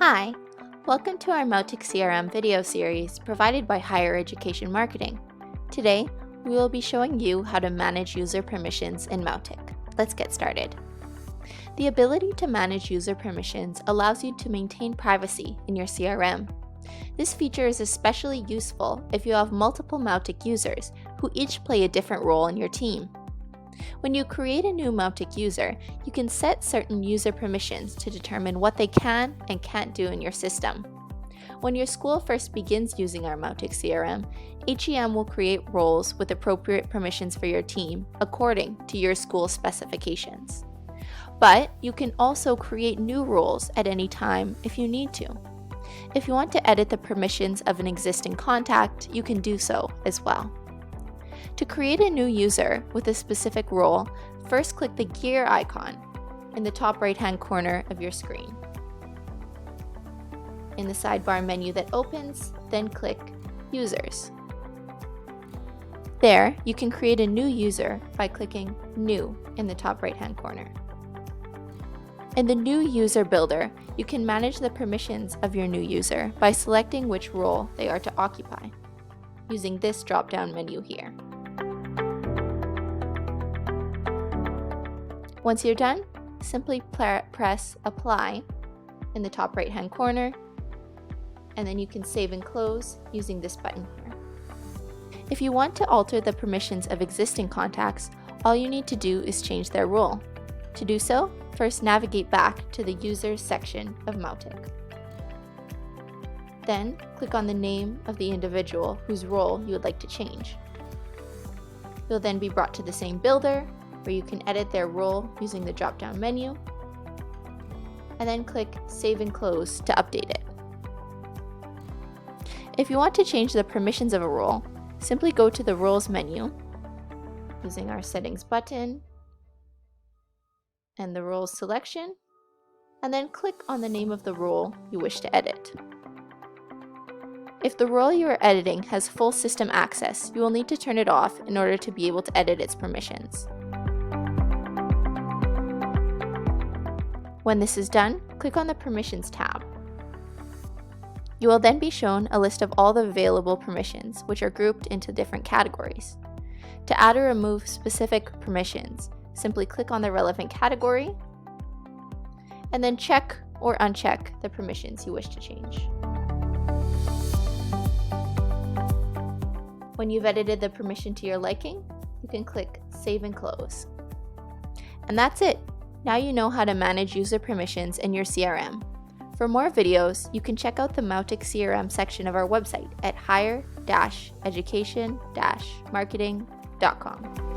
Hi, welcome to our Mautic CRM video series provided by Higher Education Marketing. Today, we will be showing you how to manage user permissions in Mautic. Let's get started. The ability to manage user permissions allows you to maintain privacy in your CRM. This feature is especially useful if you have multiple Mautic users who each play a different role in your team. When you create a new Mautic user, you can set certain user permissions to determine what they can and can't do in your system. When your school first begins using our Mautic CRM, HEM will create roles with appropriate permissions for your team according to your school specifications. But you can also create new roles at any time if you need to. If you want to edit the permissions of an existing contact, you can do so as well. To create a new user with a specific role, first click the gear icon in the top right-hand corner of your screen. In the sidebar menu that opens, then click Users. There, you can create a new user by clicking New in the top right-hand corner. In the New User Builder, you can manage the permissions of your new user by selecting which role they are to occupy, using this drop-down menu here. Once you're done, simply press Apply in the top right-hand corner, and then you can save and close using this button here. If you want to alter the permissions of existing contacts, all you need to do is change their role. To do so, first navigate back to the Users section of Mautic. Then, click on the name of the individual whose role you would like to change. You'll then be brought to the same builder, where you can edit their role using the drop-down menu, and then click Save and Close to update it. If you want to change the permissions of a role, simply go to the Roles menu using our Settings button and the Roles selection, and then click on the name of the role you wish to edit. If the role you are editing has full system access, you will need to turn it off in order to be able to edit its permissions. When this is done, click on the Permissions tab. You will then be shown a list of all the available permissions, which are grouped into different categories. To add or remove specific permissions, simply click on the relevant category, and then check or uncheck the permissions you wish to change. When you've edited the permission to your liking, you can click Save and Close. And that's it! Now you know how to manage user permissions in your CRM. For more videos, you can check out the Mautic CRM section of our website at higher-education-marketing.com.